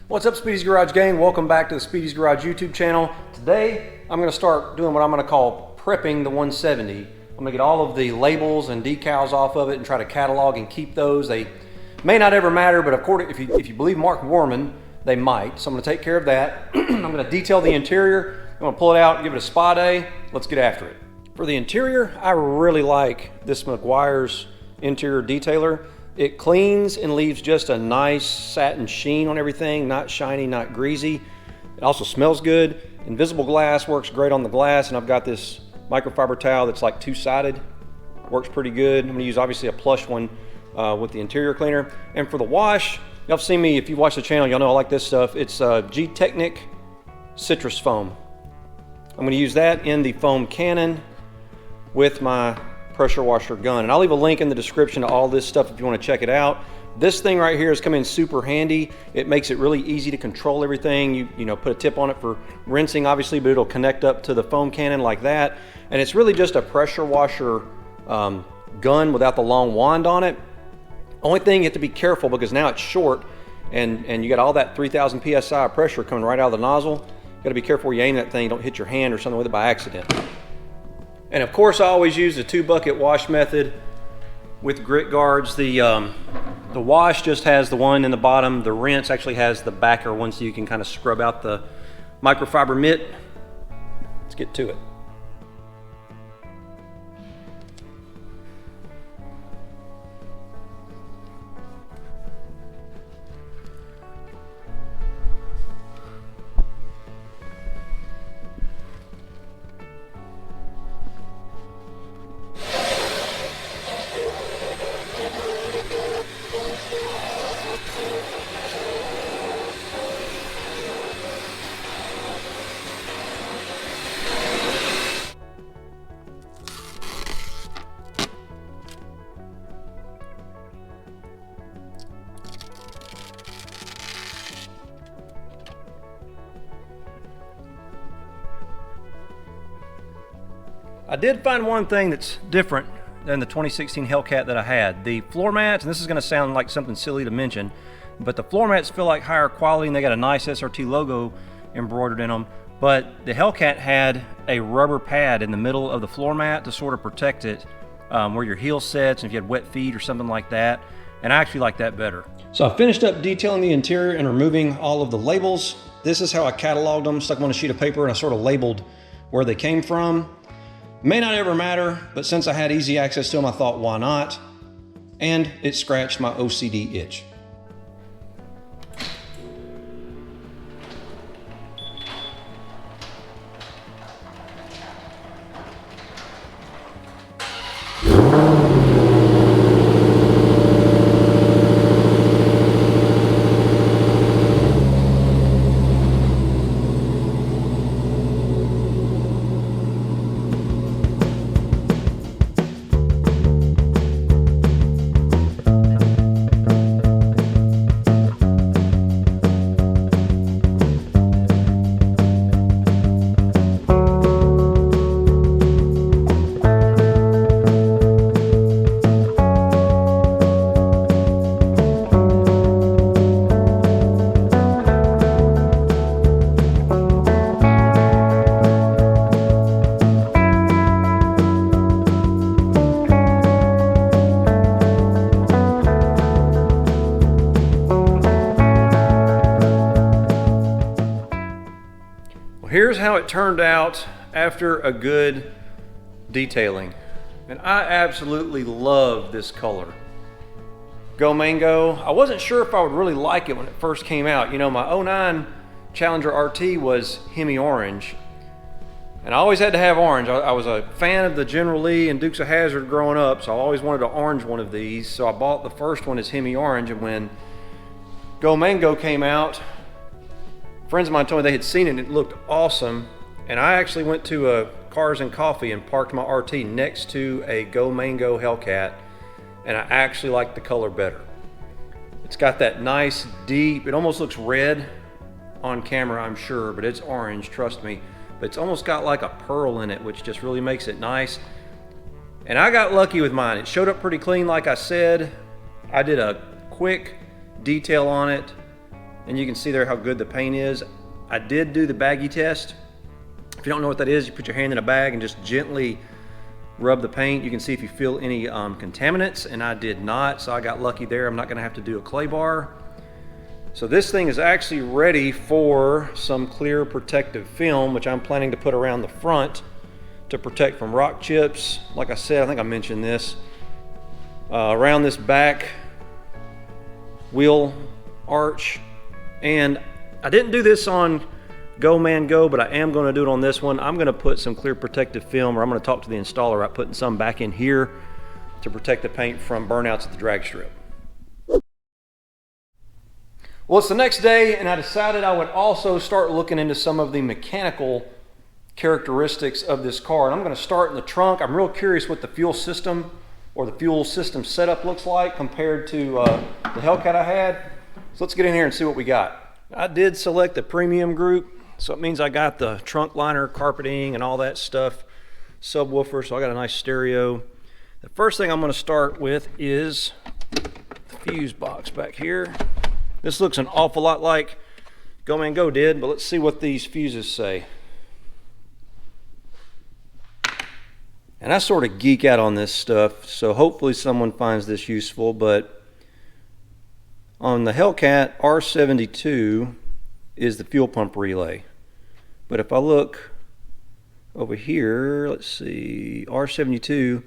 What's up, Speedy's Garage gang? Welcome back to the Speedy's Garage YouTube channel. Today, I'm going to start doing what I'm going to call prepping the 170. I'm going to get all of the labels and decals off of it and try to catalog and keep those. They may not ever matter, but according, if you believe Mark Warman, they might. So I'm going to take care of that. I'm going to detail the interior. I'm going to pull it out and give it a spa day. Let's get after it. For the interior, I really like this Meguiar's interior detailer. It cleans and leaves just a nice satin sheen on everything, not shiny, not greasy. It also smells good. Invisible glass works great on the glass, and I've got this microfiber towel that's like two-sided. Works pretty good. I'm gonna use obviously a plush one with the interior cleaner. And for the wash, y'all have seen me, if you watch the channel, y'all know I like this stuff. It's G-Technic Citrus Foam. I'm gonna use that in the foam cannon with my pressure washer gun, and I'll leave a link in the description to all this stuff if you want to check it out. This thing right here has come in super handy. It makes it really easy to control everything. You know, put a tip on it for rinsing obviously, but it'll connect up to the foam cannon like that, and it's really just a pressure washer gun without the long wand on it. Only thing, you have to be careful because now it's short and you got all that 3000 psi of pressure coming right out of the nozzle. You got to be careful where you aim that thing, don't hit your hand or something with it by accident. And of course, I always use the 2-bucket wash method with grit guards. The wash just has the one in the bottom. The rinse actually has the backer one, so you can kind of scrub out the microfiber mitt. Let's get to it. I did find one thing that's different than the 2016 Hellcat that I had. The floor mats, and this is going to sound like something silly to mention, but the floor mats feel like higher quality and they got a nice SRT logo embroidered in them. But the Hellcat had a rubber pad in the middle of the floor mat to sort of protect it where your heel sets and if you had wet feet or something like that. And I actually like that better. So I finished up detailing the interior and removing all of the labels. This is how I cataloged them, stuck them on a sheet of paper, and I sort of labeled where they came from. May not ever matter, but since I had easy access to them, I thought, why not? And it scratched my OCD itch. Here's how it turned out after a good detailing. And I absolutely love this color. Go Mango. I wasn't sure if I would really like it when it first came out. You know, my 09 Challenger RT was Hemi Orange. And I always had to have orange. I was a fan of the General Lee and Dukes of Hazzard growing up, so I always wanted to orange one of these. So I bought the first one as Hemi Orange, and when Go Mango came out, friends of mine told me they had seen it and it looked awesome, and I actually went to a Cars and Coffee and parked my RT next to a Go Mango Hellcat, and I actually like the color better. It's got that nice deep, it almost looks red on camera, I'm sure, but it's orange, trust me. But it's almost got like a pearl in it, which just really makes it nice. And I got lucky with mine. It showed up pretty clean, like I said. I did a quick detail on it, and you can see there how good the paint is. I did do the baggie test. If you don't know what that is, you put your hand in a bag and just gently rub the paint. You can see if you feel any contaminants, and I did not, so I got lucky there. I'm not gonna have to do a clay bar. So this thing is actually ready for some clear protective film, which I'm planning to put around the front to protect from rock chips. Like I said, I think I mentioned this, around this back wheel arch. And I didn't do this on Go Man Go, but I am going to do it on this one. I'm going to put some clear protective film, or I'm going to talk to the installer about putting some back in here to protect the paint from burnouts at the drag strip. Well, it's the next day, and I decided I would also start looking into some of the mechanical characteristics of this car. And I'm going to start in the trunk. I'm real curious what the fuel system or the fuel system setup looks like compared to the Hellcat I had. So let's get in here and see what we got. I did select the premium group. So it means I got the trunk liner, carpeting, and all that stuff, subwoofer, so I got a nice stereo. The first thing I'm going to start with is the fuse box back here. This looks an awful lot like Go Man Go did, but let's see what these fuses say. And I sort of geek out on this stuff, so hopefully someone finds this useful, but on the Hellcat R72 is the fuel pump relay. But if I look over here, let's see, R72,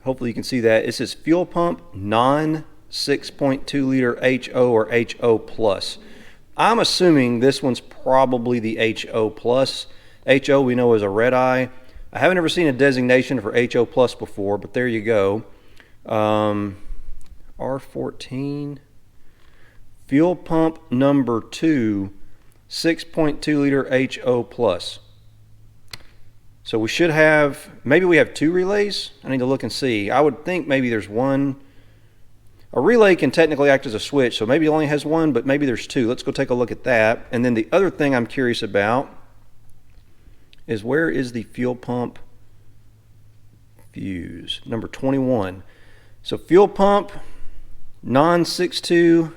hopefully you can see that. It says fuel pump non 6.2 liter HO or HO plus. I'm assuming this one's probably the HO plus. HO we know is a red eye. I haven't ever seen a designation for HO plus before, but there you go. R14. Fuel pump number 2, 6.2 liter HO plus. So we should have, maybe we have 2 relays. I need to look and see. I would think maybe there's one. A relay can technically act as a switch, so maybe it only has one, but maybe there's 2. Let's go take a look at that. And then the other thing I'm curious about is where is the fuel pump fuse? Number 21. So fuel pump, non-6.2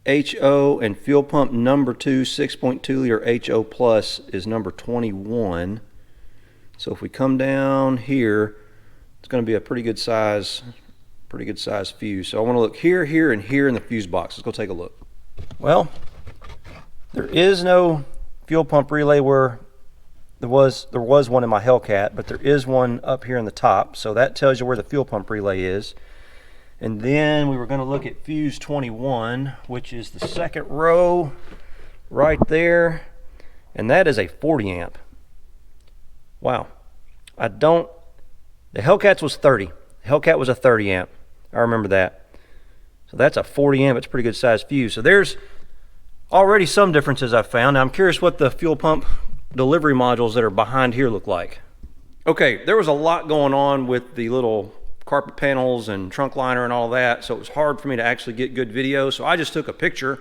HO, and fuel pump number 2, 6.2 liter HO plus is number 21. So if we come down here, it's going to be a pretty good size fuse. So I want to look here, here, and here in the fuse box. Let's go take a look. Well, there is no fuel pump relay where there was one in my Hellcat, but there is one up here in the top. So that tells you where the fuel pump relay is. And then we were going to look at fuse 21, which is the second row right there. And that is a 40 amp. Wow. The Hellcats was 30. The Hellcat was a 30 amp. I remember that. So that's a 40 amp. It's a pretty good size fuse. So there's already some differences I've found. Now I'm curious what the fuel pump delivery modules that are behind here look like. Okay, there was a lot going on with the little carpet panels and trunk liner and all that, so it was hard for me to actually get good video, so I just took a picture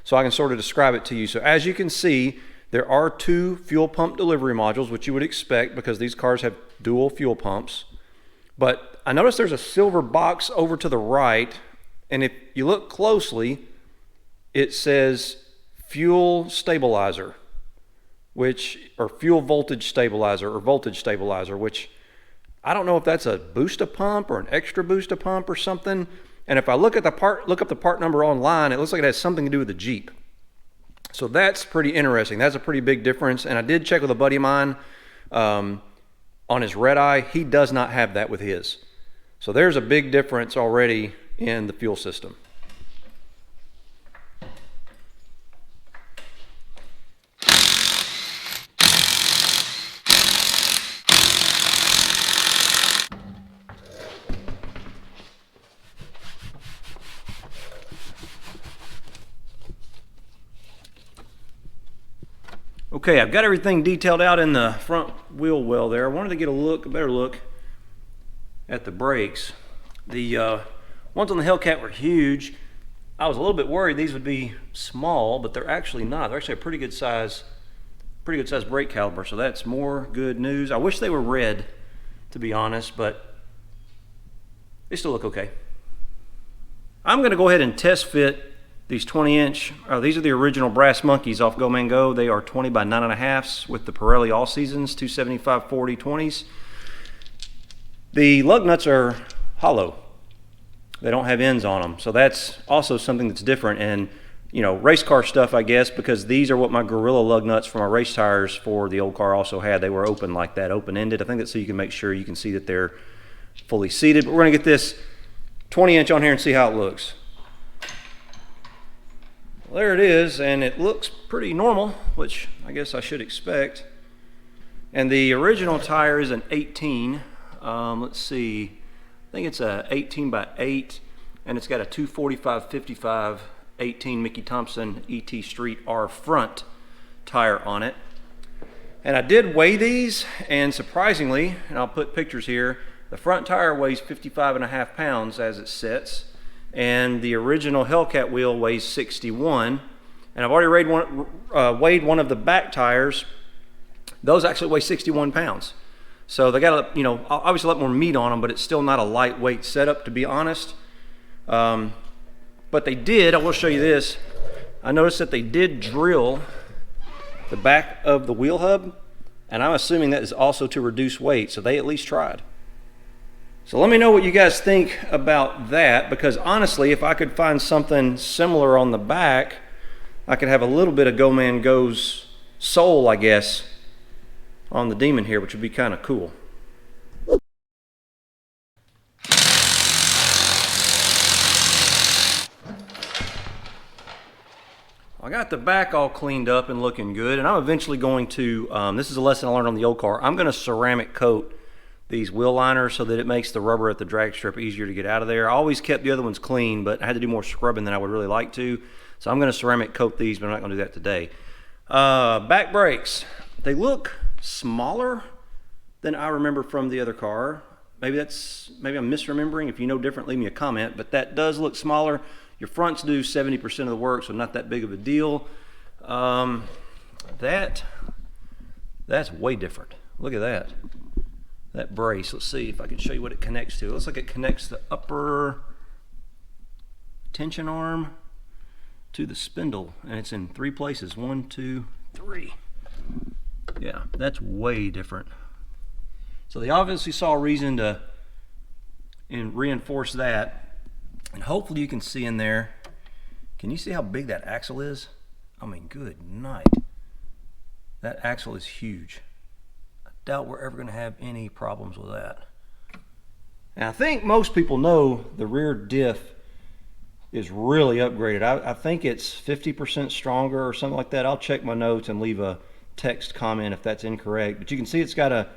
so I can sort of describe it to you. So as you can see, there are 2 fuel pump delivery modules, which you would expect because these cars have dual fuel pumps. But I noticed there's a silver box over to the right, and if you look closely, it says fuel stabilizer, or fuel voltage stabilizer, or voltage stabilizer, which I don't know if that's a booster pump or an extra booster pump or something. And if I look up the part number online, it looks like it has something to do with the Jeep. So that's pretty interesting. That's a pretty big difference. And I did check with a buddy of mine on his red eye. He does not have that with his. So there's a big difference already in the fuel system. Okay, I've got everything detailed out in the front wheel well there. I wanted to get a better look at the brakes. The ones on the Hellcat were huge. I was a little bit worried these would be small, but they're actually not. They're actually a pretty good size brake caliper, so that's more good news. I wish they were red, to be honest, but they still look okay. I'm going to go ahead and test fit These 20-inch, these are the original brass monkeys off Go Man Go. They are 20 by 9.5s with the Pirelli All Seasons 275/40 20s. The lug nuts are hollow. They don't have ends on them, so that's also something that's different. And you know, race car stuff, I guess, because these are what my Gorilla lug nuts for my race tires for the old car also had. They were open like that, open-ended. I think that's so you can make sure you can see that they're fully seated. But we're going to get this 20-inch on here and see how it looks. Well, there it is, and it looks pretty normal, which I guess I should expect. And the original tire is an 18. Let's see. I think it's a 18 by 8, and it's got a 245/55 18 Mickey Thompson ET Street R front tire on it. And I did weigh these, and surprisingly, and I'll put pictures here, the front tire weighs 55.5 pounds as it sits, and the original Hellcat wheel weighs 61. And I've already weighed one of the back tires. Those actually weigh 61 pounds. So they got, you know, obviously a lot more meat on them, but it's still not a lightweight setup, to be honest. But they did, I will show you this. I noticed that they did drill the back of the wheel hub, and I'm assuming that is also to reduce weight, so they at least tried. So let me know what you guys think about that, because honestly, if I could find something similar on the back, I could have a little bit of Go Man Go's soul, I guess, on the Demon here, which would be kind of cool. I got the back all cleaned up and looking good, and I'm eventually going to, this is a lesson I learned on the old car, I'm going to ceramic coat these wheel liners so that it makes the rubber at the drag strip easier to get out of there. I always kept the other ones clean, but I had to do more scrubbing than I would really like to, so I'm going to ceramic coat these, but I'm not going to do that today. Back brakes, they look smaller than I remember from the other car. Maybe I'm misremembering. If you know different, leave me a comment, but that does look smaller. Your fronts do 70% of the work, so not that big of a deal. That's way different. Look at that. That brace. Let's see if I can show you what it connects to. It looks like it connects the upper tension arm to the spindle, and it's in 3 places. 1, 2, 3. Yeah, that's way different. So they obviously saw a reason to reinforce that. And hopefully you can see in there, can you see how big that axle is? I mean, good night. That axle is huge. I doubt we're ever going to have any problems with that. And I think most people know the rear diff is really upgraded. I think it's 50% stronger or something like that. I'll check my notes and leave a text comment if that's incorrect. But you can see it's got a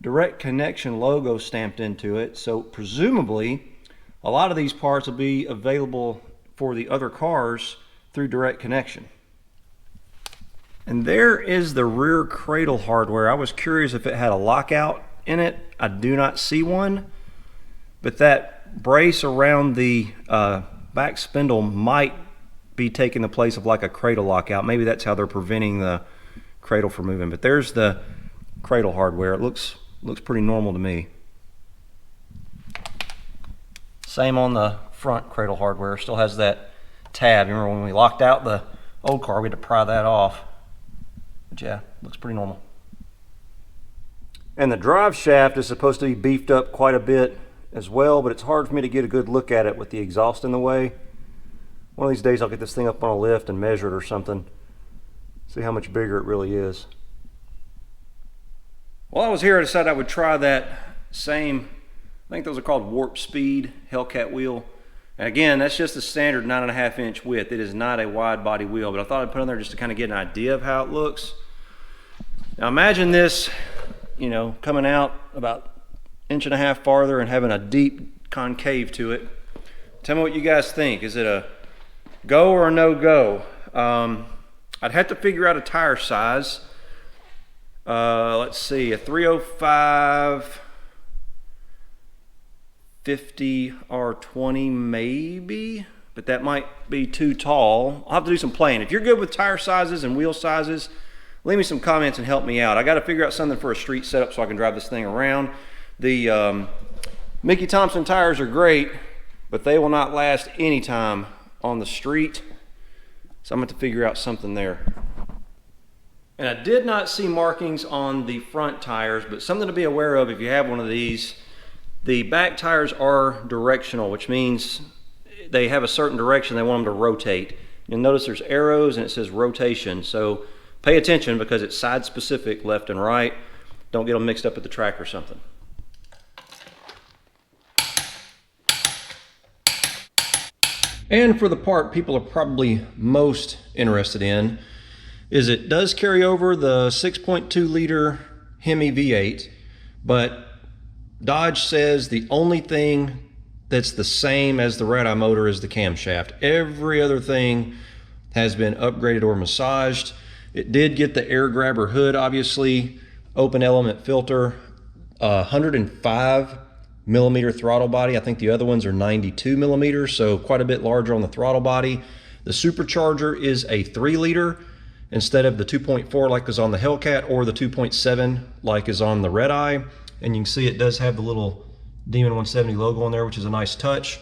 direct connection logo stamped into it. So presumably, a lot of these parts will be available for the other cars through direct connection. And there is the rear cradle hardware. I was curious if it had a lockout in it. I do not see one, but that brace around the back spindle might be taking the place of like a cradle lockout. Maybe that's how they're preventing the cradle from moving. But there's the cradle hardware. It looks pretty normal to me. Same on the front cradle hardware. Still has that tab. You remember when we locked out the old car, we had to pry that off. But yeah, looks pretty normal. And the drive shaft is supposed to be beefed up quite a bit as well, but it's hard for me to get a good look at it with the exhaust in the way. One of these days I'll get this thing up on a lift and measure it or something. See how much bigger it really is. While I was here, I decided I would try that same, I think those are called Warp Speed Hellcat wheel. And again, that's just a standard 9.5-inch width. It is not a wide body wheel, but I thought I'd put it on there just to kind of get an idea of how it looks. Now imagine this, you know, coming out about 1.5 inches farther and having a deep concave to it. Tell me what you guys think. Is it a go or a no-go? I'd have to figure out a tire size. Let's see, a 305 50 R20 maybe, but that might be too tall. I'll have to do some playing. If you're good with tire sizes and wheel sizes, leave me some comments and help me out. I got to figure out something for a street setup so I can drive this thing around. The Mickey Thompson tires are great, but they will not last any time on the street. So I'm going to have to figure out something there. And I did not see markings on the front tires, but something to be aware of if you have one of these. The back tires are directional, which means they have a certain direction they want them to rotate. You'll notice there's arrows and it says rotation. So pay attention because it's side specific, left and right. Don't get them mixed up at the track or something. And for the part people are probably most interested in is it does carry over the 6.2 liter Hemi V8, but Dodge says the only thing that's the same as the red-eye motor is the camshaft. Every other thing has been upgraded or massaged. It did get the air grabber hood, obviously, open element filter, 105 millimeter throttle body. I think the other ones are 92 millimeters, so quite a bit larger on the throttle body. The supercharger is a 3 liter instead of the 2.4 like is on the Hellcat, or the 2.7 like is on the Red Eye. And you can see it does have the little Demon 170 logo on there, which is a nice touch.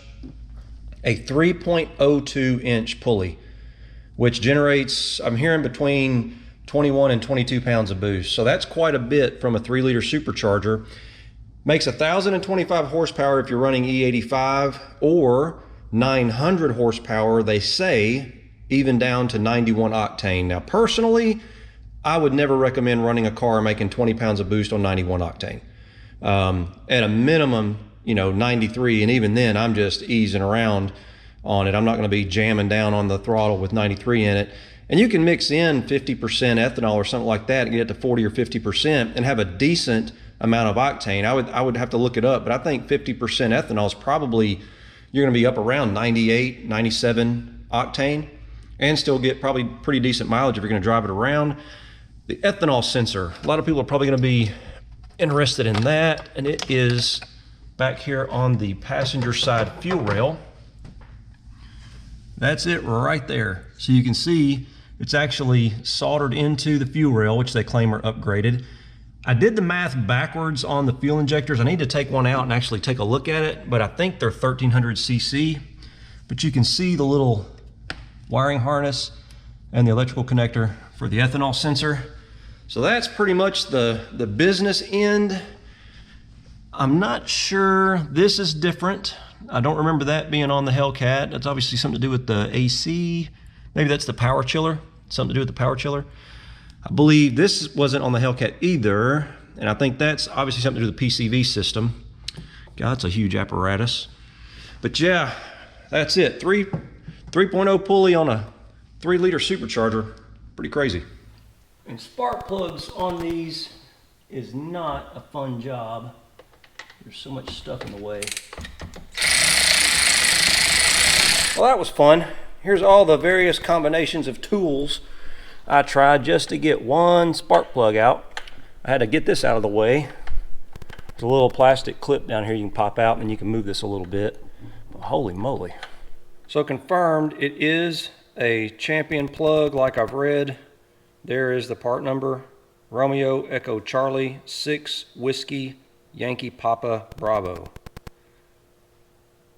A 3.02 inch pulley, which generates, I'm hearing, between 21 and 22 pounds of boost. So that's quite a bit from a 3 liter supercharger. Makes 1,025 horsepower if you're running E85, or 900 horsepower, they say, even down to 91 octane. Now, personally, I would never recommend running a car making 20 pounds of boost on 91 octane. At a minimum, 93, and even then, I'm just easing around on it. I'm not going to be jamming down on the throttle with 93 in it. And you can mix in 50% ethanol or something like that and get it to 40 or 50% and have a decent amount of octane. I would have to look it up, but I think 50% ethanol is probably, you're going to be up around 98, 97 octane and still get probably pretty decent mileage if you're going to drive it around. The ethanol sensor, a lot of people are probably going to be interested in that, and it is back here on the passenger side fuel rail. That's it right there. So you can see it's actually soldered into the fuel rail, which they claim are upgraded. I did the math backwards on the fuel injectors. I need to take one out and actually take a look at it, but I think they're 1300 cc. But you can see the little wiring harness and the electrical connector for the ethanol sensor. So that's pretty much the business end. I'm not sure, this is different. I don't remember that being on the Hellcat. That's obviously something to do with the AC. Maybe that's the power chiller, something to do with the power chiller. I believe this wasn't on the Hellcat either, and I think that's obviously something to do with the PCV system. God, it's a huge apparatus. But yeah, that's it. 3.0 pulley on a 3 liter supercharger. Pretty crazy. And spark plugs on these is not a fun job. There's so much stuff in the way. Well, that was fun. Here's all the various combinations of tools I tried just to get one spark plug out. I had to get this out of the way. There's a little plastic clip down here you can pop out, and you can move this a little bit. But holy moly. So confirmed, it is a Champion plug like I've read. There is the part number, Romeo Echo Charlie 6 Whiskey Yankee Papa Bravo.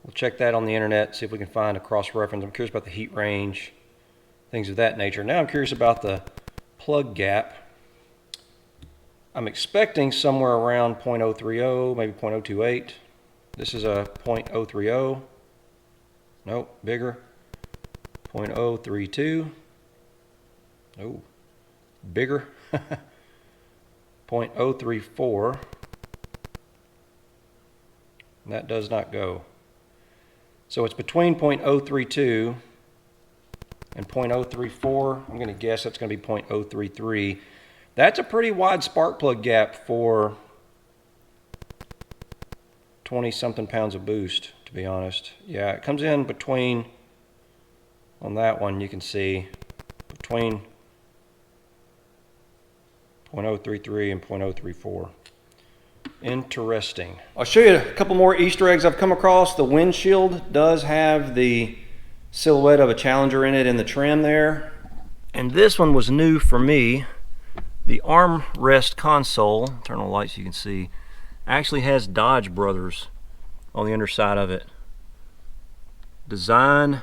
We'll check that on the internet, see if we can find a cross-reference. I'm curious about the heat range, things of that nature. Now I'm curious about the plug gap. I'm expecting somewhere around 0.030, maybe 0.028. This is a 0.030. Nope, bigger. 0.032. Oh, bigger. 0.034. And that does not go. So it's between 0.032 and 0.034. I'm going to guess that's going to be 0.033. That's a pretty wide spark plug gap for 20-something pounds of boost, to be honest. Yeah, it comes in between, on that one you can see, between 0.033 and 0.034. Interesting. I'll show you a couple more Easter eggs I've come across. The windshield does have the silhouette of a Challenger in it in the trim there. And this one was new for me. The armrest console, turn on the light so you can see, actually has Dodge Brothers on the underside of it. Design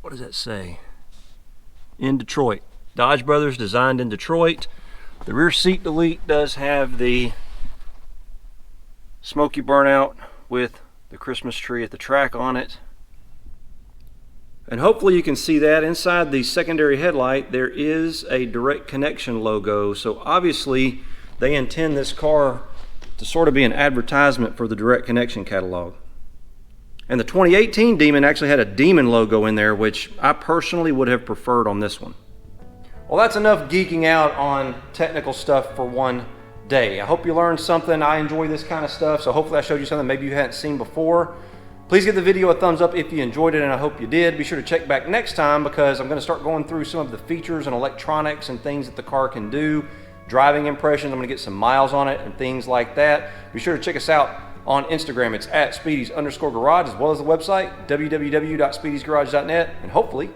what does that say? In Detroit. Dodge Brothers, designed in Detroit. The rear seat delete does have the smoky burnout with the Christmas tree at the track on it. And hopefully you can see that inside the secondary headlight there is a direct connection logo. So obviously they intend this car to sort of be an advertisement for the direct connection catalog. And the 2018 Demon actually had a Demon logo in there, which I personally would have preferred on this one. Well, that's enough geeking out on technical stuff for one day. I hope you learned something. I enjoy this kind of stuff, so hopefully I showed you something maybe you hadn't seen before. Please give the video a thumbs up if you enjoyed it, and I hope you did. Be sure to check back next time because I'm going to start going through some of the features and electronics and things that the car can do. Driving impressions, I'm going to get some miles on it and things like that. Be sure to check us out on Instagram. It's at Speedys_garage, as well as the website, www.speedysgarage.net, and hopefully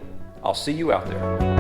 I'll see you out there.